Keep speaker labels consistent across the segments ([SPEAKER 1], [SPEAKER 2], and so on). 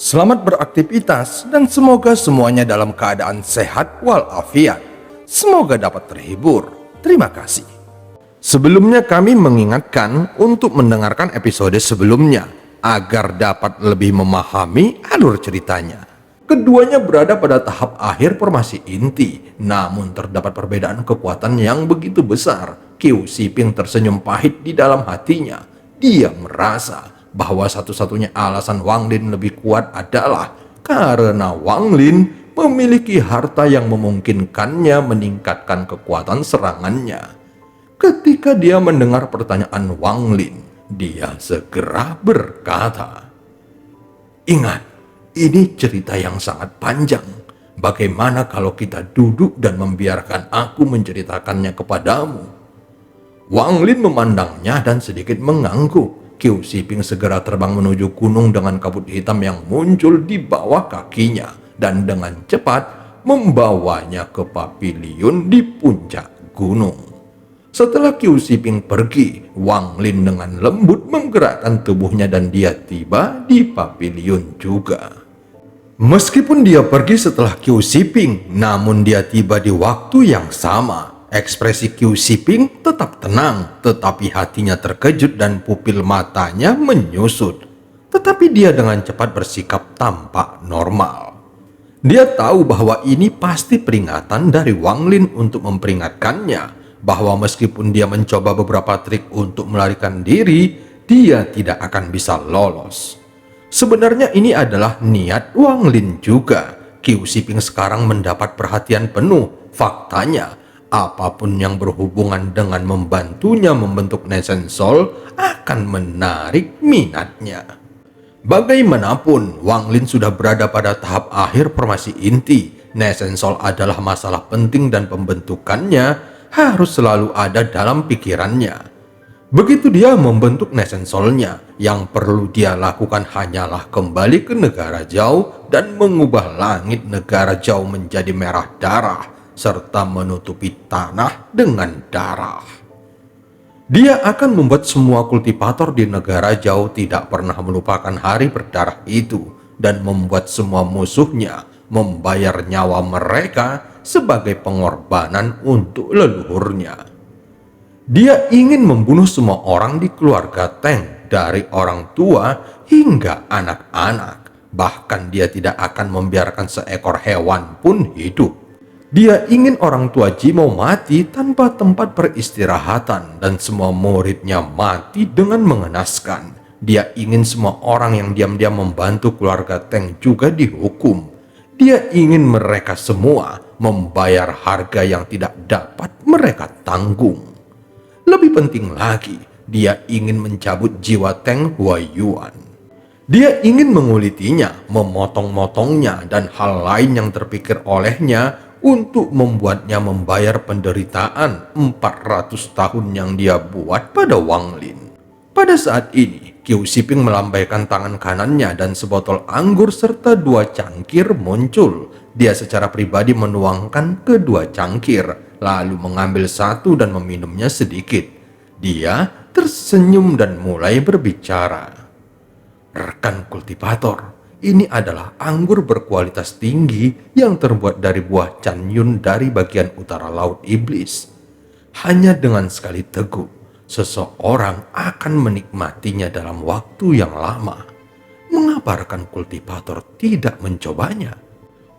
[SPEAKER 1] Selamat beraktivitas dan semoga semuanya dalam keadaan sehat walafiat. Semoga dapat terhibur. Terima kasih. Sebelumnya kami mengingatkan untuk mendengarkan episode sebelumnya agar dapat lebih memahami alur ceritanya. Keduanya berada pada tahap akhir formasi inti, namun terdapat perbedaan kekuatan yang begitu besar. Qiu Shiping tersenyum pahit di dalam hatinya. Dia merasa bahwa satu-satunya alasan Wang Lin lebih kuat adalah karena Wang Lin memiliki harta yang memungkinkannya meningkatkan kekuatan serangannya. Ketika dia mendengar pertanyaan Wang Lin, dia segera berkata, "Ingat, ini cerita yang sangat panjang. Bagaimana kalau kita duduk dan membiarkan aku menceritakannya kepadamu?" Wang Lin memandangnya dan sedikit mengangguk. Qiu Shiping segera terbang menuju gunung dengan kabut hitam yang muncul di bawah kakinya dan dengan cepat membawanya ke pavilion di puncak gunung. Setelah Qiu Shiping pergi, Wang Lin dengan lembut menggerakkan tubuhnya dan dia tiba di pavilion juga. Meskipun dia pergi setelah Qiu Shiping, namun dia tiba di waktu yang sama. Ekspresi Qiu Shiping tetap tenang, tetapi hatinya terkejut dan pupil matanya menyusut. Tetapi dia dengan cepat bersikap tampak normal. Dia tahu bahwa ini pasti peringatan dari Wang Lin untuk memperingatkannya bahwa meskipun dia mencoba beberapa trik untuk melarikan diri, dia tidak akan bisa lolos. Sebenarnya ini adalah niat Wang Lin juga. Qiu Shiping sekarang mendapat perhatian penuh. Faktanya, apapun yang berhubungan dengan membantunya membentuk Nesen Sol akan menarik minatnya. Bagaimanapun, Wang Lin sudah berada pada tahap akhir formasi inti. Nesen Sol adalah masalah penting dan pembentukannya harus selalu ada dalam pikirannya. Begitu dia membentuk Nesen Solnya, yang perlu dia lakukan hanyalah kembali ke negara Zhao dan mengubah langit negara Zhao menjadi merah darah, serta menutupi tanah dengan darah. Dia akan membuat semua kultivator di negara Zhao tidak pernah melupakan hari berdarah itu dan membuat semua musuhnya membayar nyawa mereka sebagai pengorbanan untuk leluhurnya. Dia ingin membunuh semua orang di keluarga Teng, dari orang tua hingga anak-anak. Bahkan dia tidak akan membiarkan seekor hewan pun hidup. Dia ingin orang tua Jimo mati tanpa tempat peristirahatan dan semua muridnya mati dengan mengenaskan. Dia ingin semua orang yang diam-diam membantu keluarga Teng juga dihukum. Dia ingin mereka semua membayar harga yang tidak dapat mereka tanggung. Lebih penting lagi, dia ingin mencabut jiwa Teng Huaiyuan. Dia ingin mengulitinya, memotong-motongnya, dan hal lain yang terpikir olehnya untuk membuatnya membayar penderitaan 400 tahun yang dia buat pada Wang Lin. Pada saat ini, Qiu Shiping melambaikan tangan kanannya dan sebotol anggur serta 2 cangkir muncul. Dia secara pribadi menuangkan kedua cangkir, lalu mengambil satu dan meminumnya sedikit. Dia tersenyum dan mulai berbicara. "Rekan kultivator, ini adalah anggur berkualitas tinggi yang terbuat dari buah Canyun dari bagian utara Laut Iblis. Hanya dengan sekali teguk, seseorang akan menikmatinya dalam waktu yang lama. Mengapa rekan kultivator tidak mencobanya?"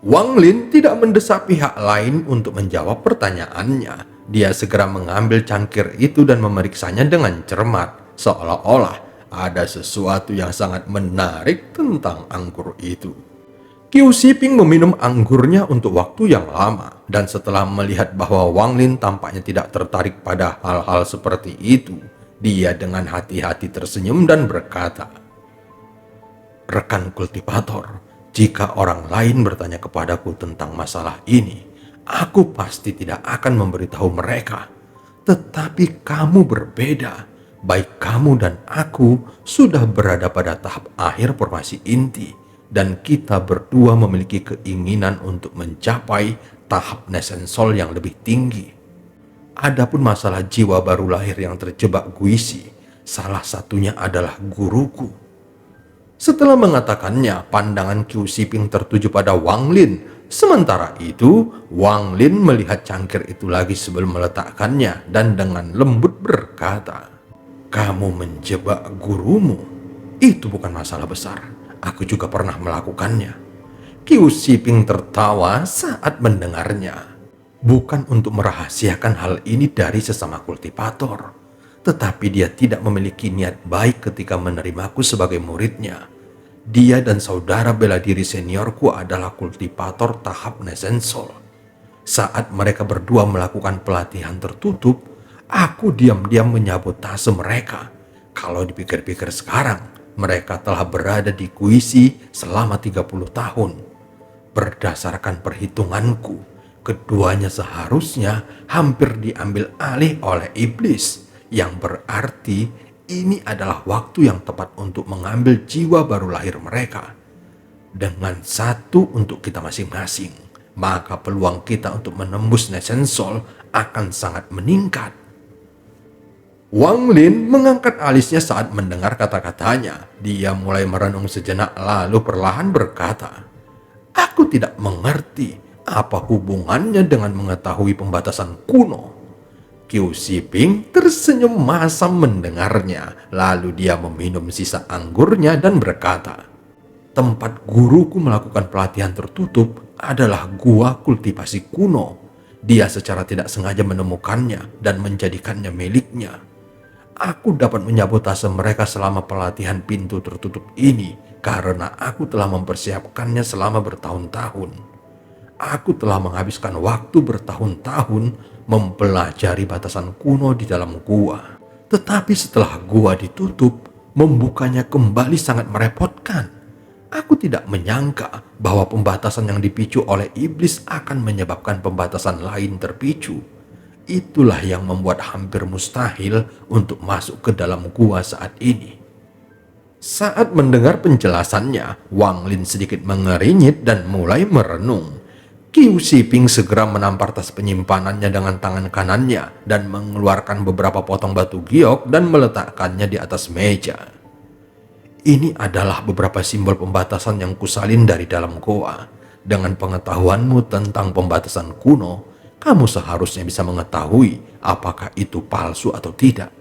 [SPEAKER 1] Wang Lin tidak mendesak pihak lain untuk menjawab pertanyaannya. Dia segera mengambil cangkir itu dan memeriksanya dengan cermat, seolah-olah ada sesuatu yang sangat menarik tentang anggur itu. Qiu Shiping meminum anggurnya untuk waktu yang lama, dan setelah melihat bahwa Wang Lin tampaknya tidak tertarik pada hal-hal seperti itu, dia dengan hati-hati tersenyum dan berkata, "Rekan kultivator, jika orang lain bertanya kepadaku tentang masalah ini, aku pasti tidak akan memberitahu mereka. Tetapi kamu berbeda. Baik kamu dan aku sudah berada pada tahap akhir formasi inti, dan kita berdua memiliki keinginan untuk mencapai tahap Nesen Sol yang lebih tinggi. Adapun masalah jiwa baru lahir yang terjebak Guisi, salah satunya adalah guruku. Setelah mengatakannya, pandangan Qiu Shiping tertuju pada Wang Lin. Sementara itu, Wang Lin melihat cangkir itu lagi sebelum meletakkannya dan dengan lembut berkata, "Kamu menjebak gurumu. Itu bukan masalah besar. Aku juga pernah melakukannya." Qiu Shiping tertawa saat mendengarnya. Bukan untuk merahasiakan hal ini dari sesama kultivator, tetapi dia tidak memiliki niat baik ketika menerimaku sebagai muridnya. Dia dan saudara bela diri seniorku adalah kultivator tahap Nesensol. Saat mereka berdua melakukan pelatihan tertutup, aku diam-diam menyabotase mereka. Kalau dipikir-pikir sekarang, mereka telah berada di Kuisi selama 30 tahun. Berdasarkan perhitunganku, keduanya seharusnya hampir diambil alih oleh iblis, yang berarti ini adalah waktu yang tepat untuk mengambil jiwa baru lahir mereka. Dengan satu untuk kita masing-masing, maka peluang kita untuk menembus Nesensol akan sangat meningkat. Wang Lin mengangkat alisnya saat mendengar kata-katanya. Dia mulai merenung sejenak lalu perlahan berkata, "Aku tidak mengerti apa hubungannya dengan mengetahui pembatasan kuno." Qiu Shiping tersenyum masam mendengarnya, lalu dia meminum sisa anggurnya dan berkata, "Tempat guruku melakukan pelatihan tertutup adalah gua kultivasi kuno. Dia secara tidak sengaja menemukannya dan menjadikannya miliknya. Aku dapat menyabotase mereka selama pelatihan pintu tertutup ini karena aku telah mempersiapkannya selama bertahun-tahun. Aku telah menghabiskan waktu bertahun-tahun mempelajari batasan kuno di dalam gua. Tetapi setelah gua ditutup, membukanya kembali sangat merepotkan. Aku tidak menyangka bahwa pembatasan yang dipicu oleh iblis akan menyebabkan pembatasan lain terpicu. Itulah yang membuat hampir mustahil untuk masuk ke dalam gua saat ini." Saat mendengar penjelasannya, Wang Lin sedikit mengerinyit dan mulai merenung. Qiu Shiping segera menampar tas penyimpanannya dengan tangan kanannya dan mengeluarkan beberapa potong batu giok dan meletakkannya di atas meja. "Ini adalah beberapa simbol pembatasan yang kusalin dari dalam goa. Dengan pengetahuanmu tentang pembatasan kuno, kamu seharusnya bisa mengetahui apakah itu palsu atau tidak."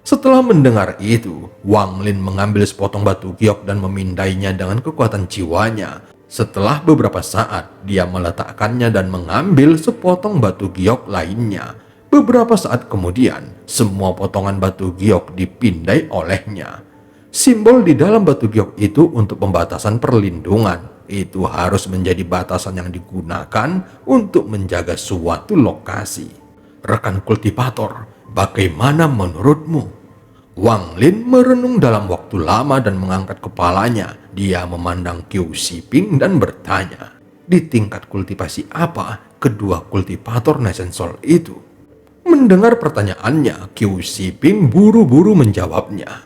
[SPEAKER 1] Setelah mendengar itu, Wang Lin mengambil sepotong batu giok dan memindainya dengan kekuatan jiwanya. Setelah beberapa saat, dia meletakkannya dan mengambil sepotong batu giok lainnya. Beberapa saat kemudian, semua potongan batu giok dipindai olehnya. Simbol di dalam batu giok itu untuk pembatasan perlindungan. Itu harus menjadi batasan yang digunakan untuk menjaga suatu lokasi. Rekan kultivator, bagaimana menurutmu? Wang Lin merenung dalam waktu lama dan mengangkat kepalanya. Dia memandang Qiu Shiping dan bertanya, "Di tingkat kultivasi apa kedua kultivator Nesensol itu?" Mendengar pertanyaannya, Qiu Shiping buru-buru menjawabnya.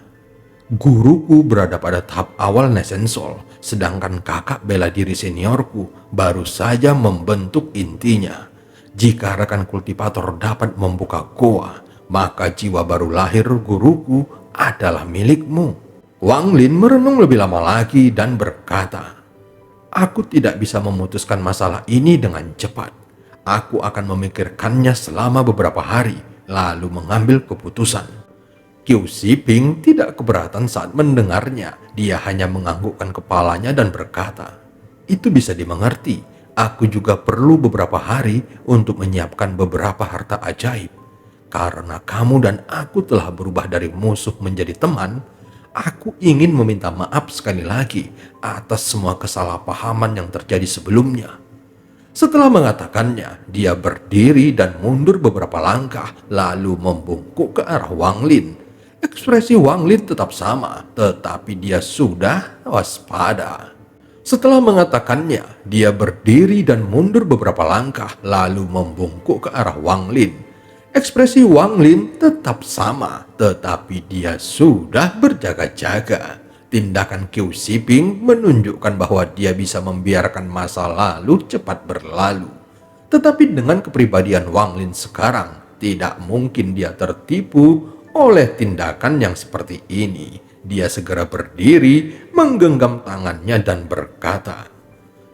[SPEAKER 1] "Guruku berada pada tahap awal Nesensol, sedangkan kakak bela diri seniorku baru saja membentuk intinya. Jika rekan kultivator dapat membuka goa, maka jiwa baru lahir guruku adalah milikmu." Wang Lin merenung lebih lama lagi dan berkata, "Aku tidak bisa memutuskan masalah ini dengan cepat. Aku akan memikirkannya selama beberapa hari, lalu mengambil keputusan." Qiu Shiping tidak keberatan saat mendengarnya. Dia hanya menganggukkan kepalanya dan berkata, "Itu bisa dimengerti. Aku juga perlu beberapa hari untuk menyiapkan beberapa harta ajaib. Karena kamu dan aku telah berubah dari musuh menjadi teman, aku ingin meminta maaf sekali lagi atas semua kesalahpahaman yang terjadi sebelumnya." Setelah mengatakannya, dia berdiri dan mundur beberapa langkah, lalu membungkuk ke arah Wang Lin. Ekspresi Wang Lin tetap sama, tetapi dia sudah waspada. Setelah mengatakannya, dia berdiri dan mundur beberapa langkah, lalu membungkuk ke arah Wang Lin. Ekspresi Wang Lin tetap sama, tetapi dia sudah berjaga-jaga. Tindakan Qiu Shiping menunjukkan bahwa dia bisa membiarkan masa lalu cepat berlalu. Tetapi dengan kepribadian Wang Lin sekarang, tidak mungkin dia tertipu oleh tindakan yang seperti ini. Dia segera berdiri, menggenggam tangannya dan berkata,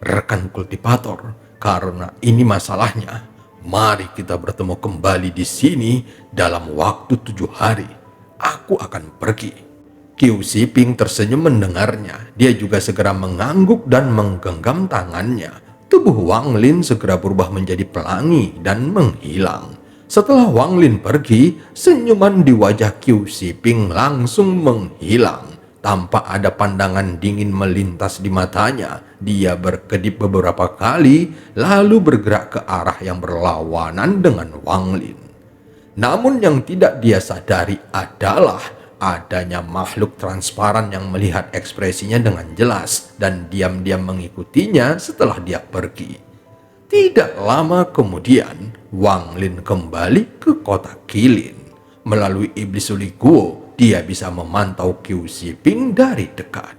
[SPEAKER 1] "Rekan kultivator, karena ini masalahnya, mari kita bertemu kembali di sini dalam waktu 7 hari. Aku akan pergi." Qiu Shiping tersenyum mendengarnya. Dia juga segera mengangguk dan menggenggam tangannya. Tubuh Wang Lin segera berubah menjadi pelangi dan menghilang. Setelah Wang Lin pergi, senyuman di wajah Qiu Shiping langsung menghilang. Tanpa ada pandangan dingin melintas di matanya, dia berkedip beberapa kali, lalu bergerak ke arah yang berlawanan dengan Wang Lin. Namun yang tidak dia sadari adalah adanya makhluk transparan yang melihat ekspresinya dengan jelas dan diam-diam mengikutinya setelah dia pergi. Tidak lama kemudian, Wang Lin kembali ke kota Qilin. Melalui iblis Suli Guo, dia bisa memantau Qiu Shiping dari dekat.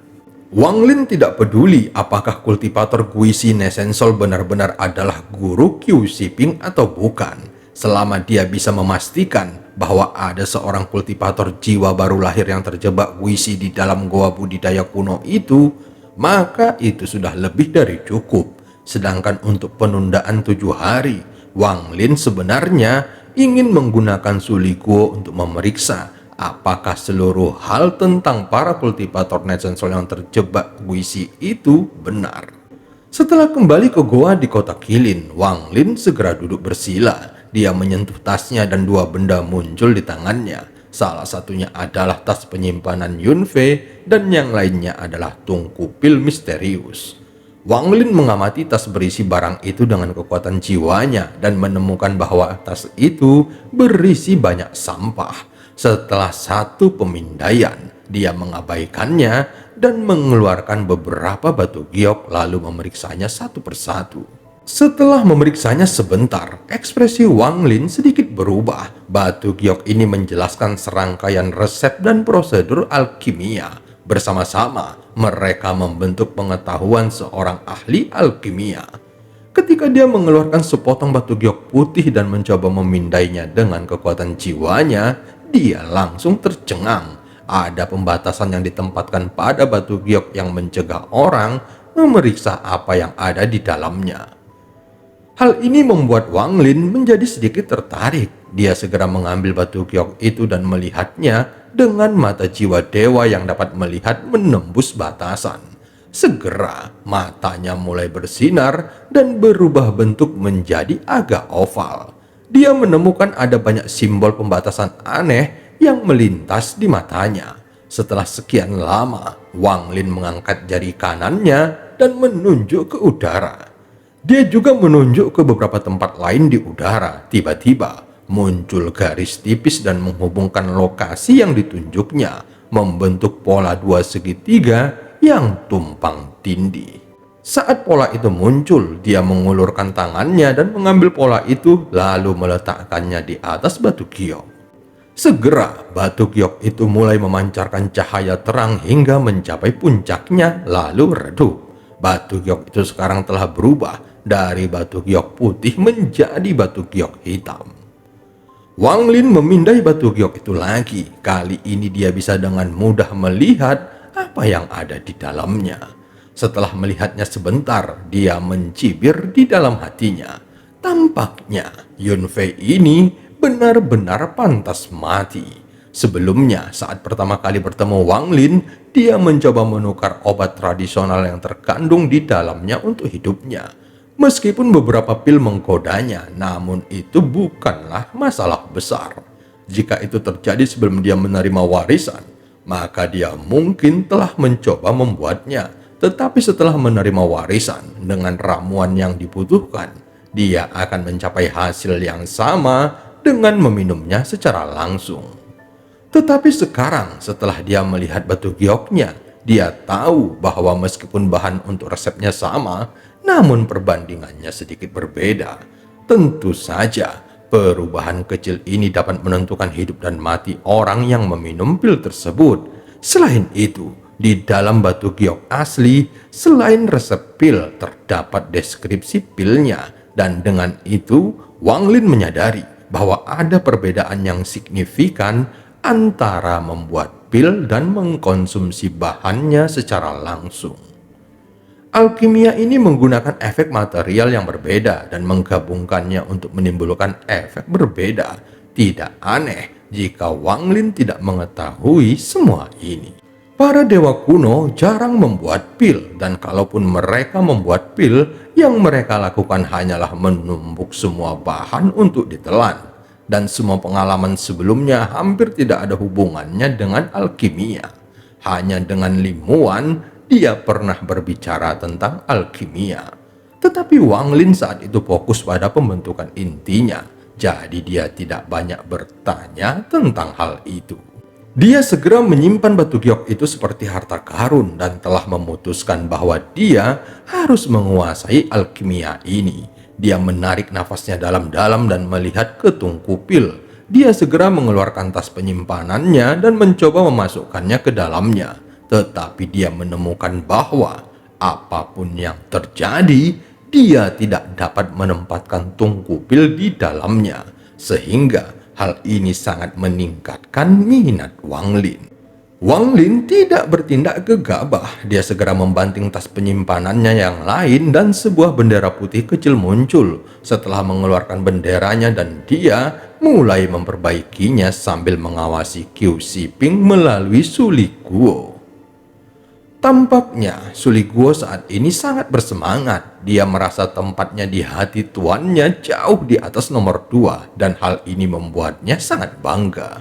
[SPEAKER 1] Wang Lin tidak peduli apakah kultivator Guisi Nesensol benar-benar adalah guru Qiu Shiping atau bukan. Selama dia bisa memastikan bahwa ada seorang kultivator jiwa baru lahir yang terjebak Guisi di dalam goa budidaya kuno itu, maka itu sudah lebih dari cukup. Sedangkan untuk penundaan 7 hari, Wang Lin sebenarnya ingin menggunakan Suli Guo untuk memeriksa apakah seluruh hal tentang para kultivator Nesensol yang terjebak Guisi itu benar. Setelah kembali ke goa di kota Qilin, Wang Lin segera duduk bersila. Dia menyentuh tasnya dan 2 benda muncul di tangannya. Salah satunya adalah tas penyimpanan Yunfei dan yang lainnya adalah tungku pil misterius. Wang Lin mengamati tas berisi barang itu dengan kekuatan jiwanya dan menemukan bahwa tas itu berisi banyak sampah. Setelah satu pemindaian, dia mengabaikannya dan mengeluarkan beberapa batu giok lalu memeriksanya satu persatu. Setelah memeriksanya sebentar, ekspresi Wang Lin sedikit berubah. Batu giok ini menjelaskan serangkaian resep dan prosedur alkimia. Bersama-sama, mereka membentuk pengetahuan seorang ahli alkimia. Ketika dia mengeluarkan sepotong batu giok putih dan mencoba memindainya dengan kekuatan jiwanya, dia langsung tercengang. Ada pembatasan yang ditempatkan pada batu giok yang mencegah orang memeriksa apa yang ada di dalamnya. Hal ini membuat Wang Lin menjadi sedikit tertarik. Dia segera mengambil batu giok itu dan melihatnya dengan mata jiwa dewa yang dapat melihat menembus batasan. Segera matanya mulai bersinar dan berubah bentuk menjadi agak oval. Dia menemukan ada banyak simbol pembatasan aneh yang melintas di matanya. Setelah sekian lama, Wang Lin mengangkat jari kanannya dan menunjuk ke udara. Dia juga menunjuk ke beberapa tempat lain di udara. Tiba-tiba muncul garis tipis dan menghubungkan lokasi yang ditunjuknya, membentuk pola 2 segitiga yang tumpang tindih. Saat pola itu muncul, dia mengulurkan tangannya dan mengambil pola itu lalu meletakkannya di atas batu giok. Segera batu giok itu mulai memancarkan cahaya terang hingga mencapai puncaknya lalu redup. Batu giok itu sekarang telah berubah dari batu giok putih menjadi batu giok hitam. Wang Lin memindai batu giok itu lagi. Kali ini dia bisa dengan mudah melihat apa yang ada di dalamnya. Setelah melihatnya sebentar, dia mencibir di dalam hatinya. Tampaknya Yunfei ini benar-benar pantas mati. Sebelumnya, saat pertama kali bertemu Wang Lin, dia mencoba menukar obat tradisional yang terkandung di dalamnya untuk hidupnya. Meskipun beberapa pil menggodanya, namun itu bukanlah masalah besar. Jika itu terjadi sebelum dia menerima warisan, maka dia mungkin telah mencoba membuatnya. Tetapi setelah menerima warisan dengan ramuan yang dibutuhkan, dia akan mencapai hasil yang sama dengan meminumnya secara langsung. Tetapi sekarang setelah dia melihat batu gioknya, dia tahu bahwa meskipun bahan untuk resepnya sama, namun perbandingannya sedikit berbeda. Tentu saja, perubahan kecil ini dapat menentukan hidup dan mati orang yang meminum pil tersebut. Selain itu, di dalam batu giok asli, selain resep pil, terdapat deskripsi pilnya. Dan dengan itu, Wang Lin menyadari bahwa ada perbedaan yang signifikan antara membuat pil dan mengkonsumsi bahannya secara langsung. Alkimia ini menggunakan efek material yang berbeda dan menggabungkannya untuk menimbulkan efek berbeda. Tidak aneh jika Wang Lin tidak mengetahui semua ini. Para dewa kuno jarang membuat pil, dan kalaupun mereka membuat pil, yang mereka lakukan hanyalah menumbuk semua bahan untuk ditelan. Dan semua pengalaman sebelumnya hampir tidak ada hubungannya dengan alkimia. Hanya dengan Limuan dia pernah berbicara tentang alkimia. Tetapi Wang Lin saat itu fokus pada pembentukan intinya, jadi dia tidak banyak bertanya tentang hal itu. Dia segera menyimpan batu giok itu seperti harta karun dan telah memutuskan bahwa dia harus menguasai alkimia ini. Dia menarik nafasnya dalam-dalam dan melihat ke tungku pil. Dia segera mengeluarkan tas penyimpanannya dan mencoba memasukkannya ke dalamnya. Tetapi dia menemukan bahwa apapun yang terjadi, dia tidak dapat menempatkan tungku pil di dalamnya. Sehingga hal ini sangat meningkatkan minat Wang Lin. Wang Lin tidak bertindak gegabah. Dia segera membanting tas penyimpanannya yang lain dan sebuah bendera putih kecil muncul. Setelah mengeluarkan benderanya dan dia mulai memperbaikinya sambil mengawasi Qiu Shiping melalui Suli Guo. Tampaknya Suli Guo saat ini sangat bersemangat. Dia merasa tempatnya di hati tuannya jauh di atas nomor 2 dan hal ini membuatnya sangat bangga.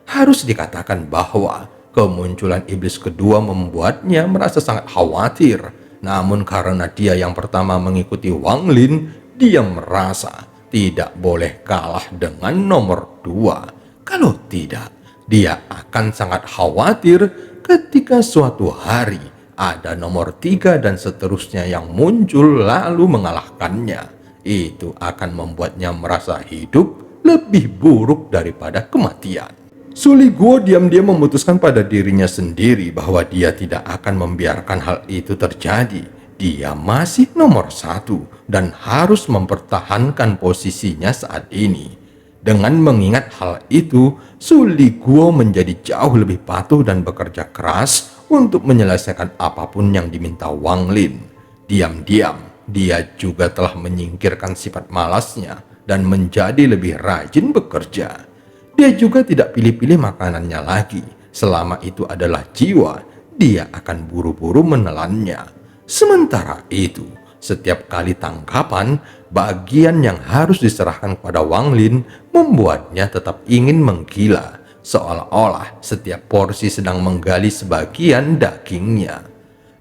[SPEAKER 1] Harus dikatakan bahwa kemunculan iblis kedua membuatnya merasa sangat khawatir. Namun karena dia yang pertama mengikuti Wang Lin, dia merasa tidak boleh kalah dengan nomor 2. Kalau tidak, dia akan sangat khawatir ketika suatu hari ada nomor 3 dan seterusnya yang muncul lalu mengalahkannya. Itu akan membuatnya merasa hidup lebih buruk daripada kematian. Suli Guo diam-diam memutuskan pada dirinya sendiri bahwa dia tidak akan membiarkan hal itu terjadi. Dia masih nomor 1 dan harus mempertahankan posisinya saat ini. Dengan mengingat hal itu, Suli Guo menjadi jauh lebih patuh dan bekerja keras untuk menyelesaikan apapun yang diminta Wang Lin. Diam-diam, dia juga telah menyingkirkan sifat malasnya dan menjadi lebih rajin bekerja. Dia juga tidak pilih-pilih makanannya lagi. Selama itu adalah jiwa, dia akan buru-buru menelannya. Sementara itu, setiap kali tangkapan, bagian yang harus diserahkan kepada Wang Lin membuatnya tetap ingin menggila, seolah-olah setiap porsi sedang menggali sebagian dagingnya.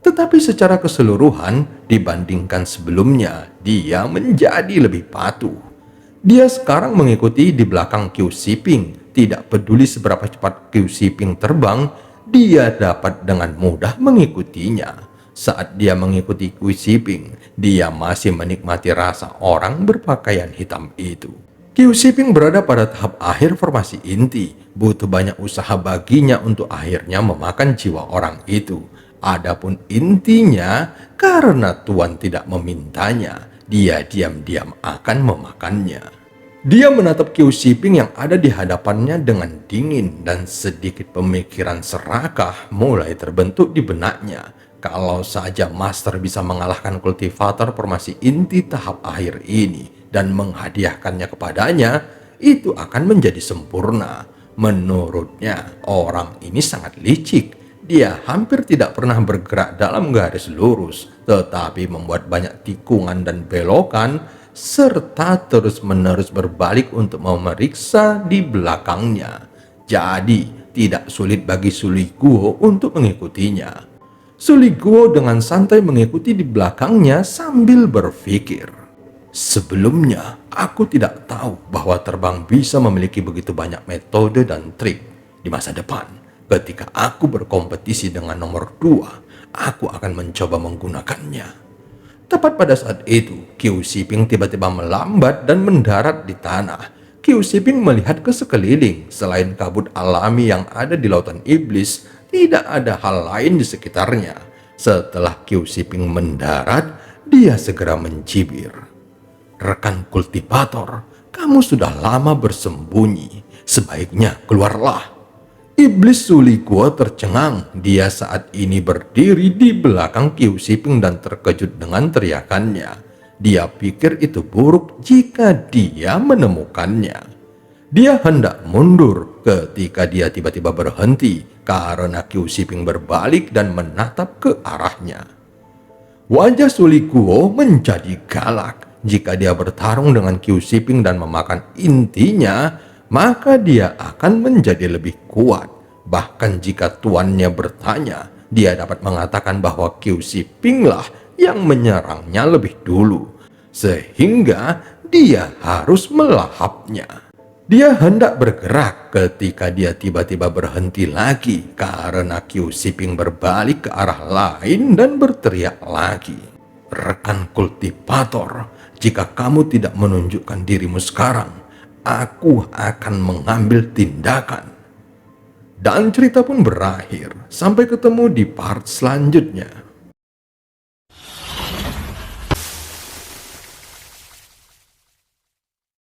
[SPEAKER 1] Tetapi secara keseluruhan, dibandingkan sebelumnya, dia menjadi lebih patuh. Dia sekarang mengikuti di belakang Qiu Shiping. Tidak peduli seberapa cepat Qiu Shiping terbang, dia dapat dengan mudah mengikutinya. Saat dia mengikuti Qiu Shiping, dia masih menikmati rasa orang berpakaian hitam itu. Qiu Shiping berada pada tahap akhir formasi inti. Butuh banyak usaha baginya untuk akhirnya memakan jiwa orang itu. Adapun intinya, karena Tuan tidak memintanya, dia diam-diam akan memakannya. Dia menatap Qiu Shiping yang ada di hadapannya dengan dingin dan sedikit pemikiran serakah mulai terbentuk di benaknya. Kalau saja Master bisa mengalahkan kultivator formasi inti tahap akhir ini dan menghadiahkannya kepadanya, itu akan menjadi sempurna. Menurutnya, orang ini sangat licik. Dia hampir tidak pernah bergerak dalam garis lurus, tetapi membuat banyak tikungan dan belokan, serta terus-menerus berbalik untuk memeriksa di belakangnya. Jadi, tidak sulit bagi Suli Guo untuk mengikutinya. Suli Guo dengan santai mengikuti di belakangnya sambil berpikir. Sebelumnya, aku tidak tahu bahwa terbang bisa memiliki begitu banyak metode dan trik. Di masa depan, ketika aku berkompetisi dengan nomor 2, aku akan mencoba menggunakannya. Tepat pada saat itu, Qiu Shiping tiba-tiba melambat dan mendarat di tanah. Qiu Shiping melihat ke sekeliling. Selain kabut alami yang ada di lautan iblis, tidak ada hal lain di sekitarnya. Setelah Qiu Shiping mendarat, dia segera mencibir. Rekan kultivator, kamu sudah lama bersembunyi. Sebaiknya keluarlah. Iblis Suliguo tercengang. Dia saat ini berdiri di belakang Qiu Shiping dan terkejut dengan teriakannya. Dia pikir itu buruk jika dia menemukannya. Dia hendak mundur ketika dia tiba-tiba berhenti karena Qiu Shiping berbalik dan menatap ke arahnya. Wajah Suliguo menjadi galak. Jika dia bertarung dengan Qiu Shiping dan memakan intinya, maka dia akan menjadi lebih kuat. Bahkan jika tuannya bertanya, dia dapat mengatakan bahwa Qiu Shiping lah yang menyerangnya lebih dulu, sehingga dia harus melahapnya. Dia hendak bergerak ketika dia tiba-tiba berhenti lagi karena Qiu Shiping berbalik ke arah lain dan berteriak lagi. "Rekan kultivator, jika kamu tidak menunjukkan dirimu sekarang, aku akan mengambil tindakan." Dan cerita pun berakhir. Sampai ketemu di part selanjutnya.